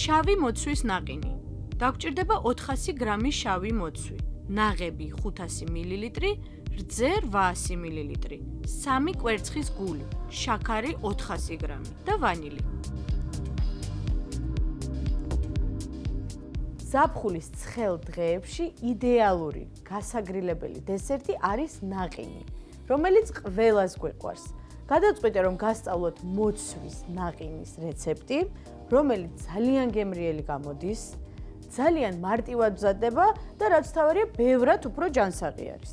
შავი მოცვის ნაყინი. Დაგჭირდება 400 გრამი შავი მოცვი, ნაღები 500 მილილიტრი, რძე 800 მილილიტრი, 3 კვერცხის გული, შაქარი 400 გრამი და ვანილი. ზაფხულის ცხელ დღეებში იდეალური გასაგრილებელი დესერტი არის ნაყინი, რომელიც ყველას გვიყვარს. გადაწყვიტე რომ გასწავლოთ მოცვის ნაყინის რეცეპტი, რომელიც ძალიან გემრიელი გამოდის, ძალიან მარტივად მზადდება და რაც თავარია, ბევრად უფრო ჯანსაღი არის.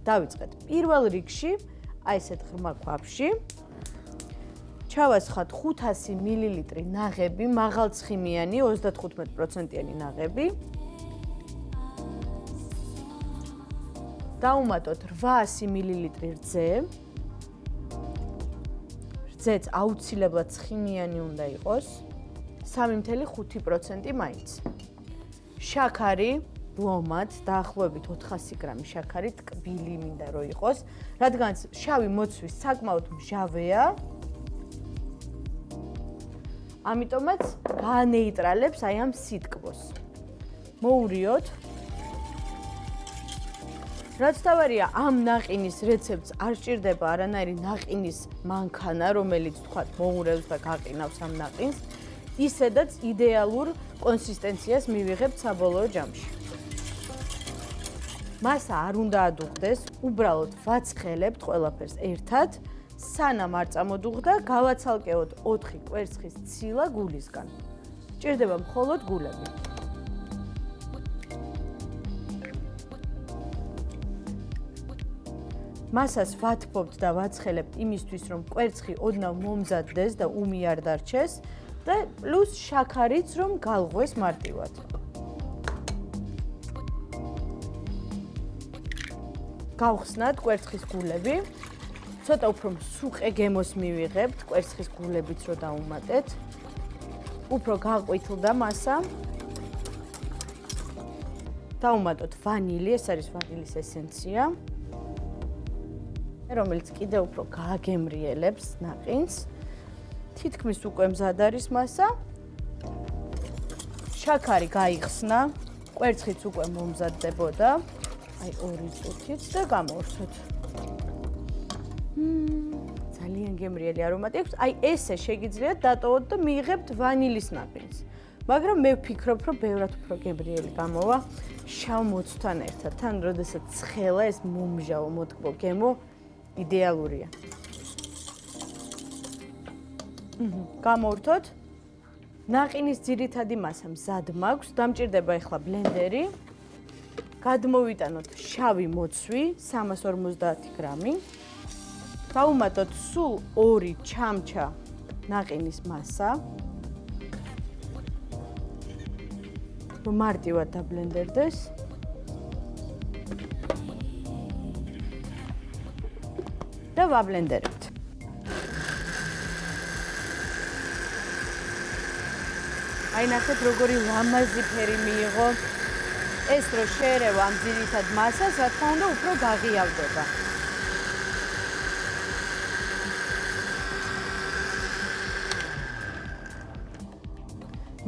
დავიწყეთ პირველ რიგში, აი ესეთ ღრმა ქვაბში. ჩავასხათ 500 მილილიტრი ნაღები, მაღალცხიმიანი 35%-იანი ნაღები. დავუმატოთ 800 მილილიტრი რძე. რძეც აუცილებლად ცხიმიანი უნდა იყოს. 3.5% მაინც. შაქარი, ლომად, დაახლოებით 400 გრამი შაქარი, ტკბილი მინდა რომ იყოს, რადგანაც შავი მოცვი საკმაოდ მჟავეა. ამიტომაც გაანეიტრალებს აი ამ სიტკბოს. მოურიოთ. რაც თავარია, ამ ნაყინის რეცეპტს არ სჭირდება არანაირი ნაყინის მანქანა, რომელიც თქვათ მოურევს და გაყინავს ამ ნაყინს. ისედაც იდეალურ კონსისტენციას მივიღებთ საბოლოო ჯამში. მასა არ უნდა ადუღდეს, უბრალოდ ვაცხელებთ ყველაფერს ერთად, სანამ არ წამოდუღდა, გავაცალკეოთ 4 კვერცხის ცილა გულისგან. სჭირდება მხოლოდ გულები. მასას ვათბობთ და ვაცხელებთ იმისთვის, რომ კვერცხი ოდნავ მომზადდეს და უმი არ დარჩეს და პლუს შაქარიც რომ გალღვეს მარტივად. გავხსნათ კვერცხის გულები. ცოტა უფრო მსუყე გემოს მივიღებთ, კვერცხის გულებიც რო დავუმატეთ. უფრო გაყვითლდა მასა. დავუმატოთ ვანილი, ეს არის ვანილის ესენცია, რომელიც კიდევ უფრო გააგემრიელებს ნაყინს. თითქმის უკვე მზად არის მასა. შაქარი გაიხსნა, კვერცხიც უკვე მომზადდებოდა. აი 2 წუთით და გამოვხსნით. ძალიან გემრიელი არომატი აქვს. აი ესე შეგიძლიათ დატოვოთ და მიიღებთ ვანილის ნაყინს. მაგრამ მე ვფიქრობ, რომ ბევრად უფრო გემრიელი გამოვა შავ მოცვთან ერთად. თან როდესაც ცხელა ეს მომჟავო მოტკბო გემო იდეალურია. გამოვრთოთ. ნაყინის ძირითადი მასა მზად მაქვს, დამჭირდება ახლა ბლენდერი. გადმოვიტანოთ შავი მოცვი 350 გრამი. დავუმატოთ სულ 2 ჩამჩა ნაყინის მასა. რომ მარტივად დაბლენდერდეს. და ვაბლენდერებთ. აი ნახეთ როგორი ლამაზი ფერი მიიღო. ეს რო შეერევა ამ ძირითად მასას, რა თქმა უნდა, უფრო გაღიავდება.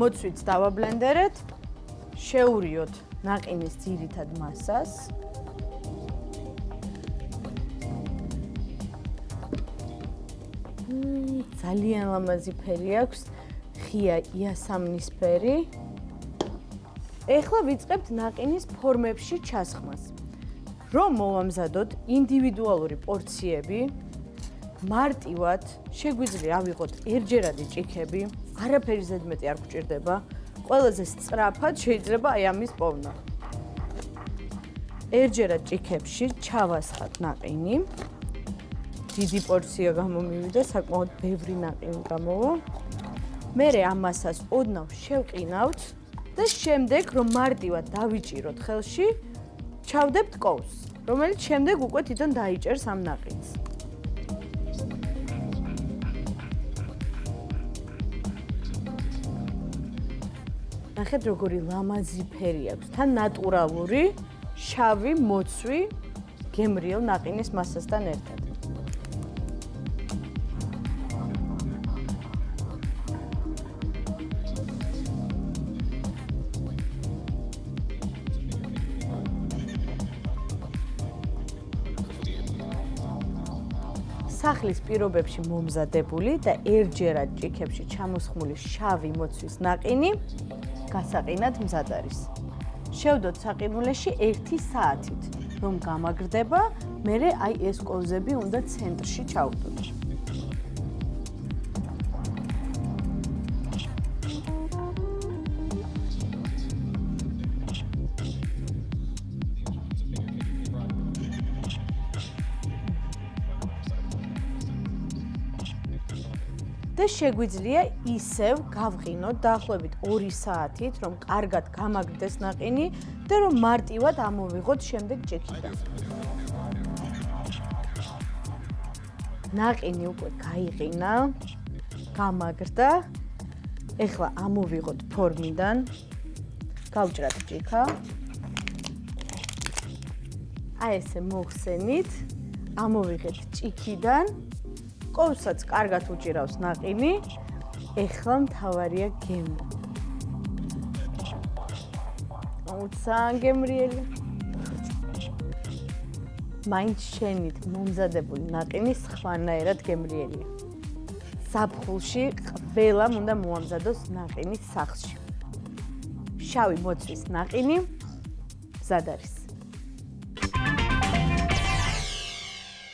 მოცვით დავაბლენდერეთ, შეურიოთ ნაყინის ძირითად მასას. ძალიან ლამაზი ფერი აქვს, ღია იასამნისფერი. ეხლა ვიწყებთ ნაყინის ფორმებში ჩასხმას. რომ მოვამზადოთ ინდივიდუალური პორციები, მარტივად შეგვიძლია ავიღოთ ერთჯერადი ჭიქები, არაფერი ზედმეტი არ გვჭირდება, ყველაზე სწრაფად შეიძლება აი ამის პოვნა. ერთჯერად ჭიქებში ჩავასხათ ნაყინი. დიდი პორცია გამომივიდა, საკმაოდ ბევრი ნაყინი გამოვა. მერე ამ მასას ოდნავ შევყინავთ და შემდეგ რომ მარტივად დავიჭიროთ ხელში, ჩავდებთ კოვს, რომელიც შემდეგ უკვე თვითონ დაიჭერს ამ ნაყინს. ნახეთ როგორი ლამაზი ფერი აქვს, თან ნატურალური შავი მოცვი გემრიელ ნაყინის მასასთან ერთად. სახლის პირობებში მომზადებული და ერთჯერად ჭიქებში ჩამოსხმული შავი მოცვის ნაყინი გასაყინად მზად არის. შევდოთ საყინულეში 1 საათით, რომ გამაგრდება, მერე აი ეს კოლზები უნდა ცენტრში ჩავდოთ. და შეგვიძლია ისევ გავყინოთ დაახლოებით 2 საათით, რომ კარგად გამაგრდეს ნაყინი და რომ მარტივად ამოვიღოთ შემდეგ ჭიქიდან. ნაყინი უკვე გაიყინა, გამაგრდა. ეხლა ამოვიღოთ ფორმიდან, გავჭრათ ჭიქა. აი ესე მოვხსენით, ამოვიღეთ ჭიქიდან. კოვსაც კარგად უჭირავს ნაყინი. ეხლა მთავარია გემო. უცან გემრიელი. მაინც შენით მომზადებული ნაყინი სხვანაირად გემრიელია. ზაფხულში ყველამ უნდა მოამზადოს ნაყინი სახლში. შავი მოცვის ნაყინი მზად არის.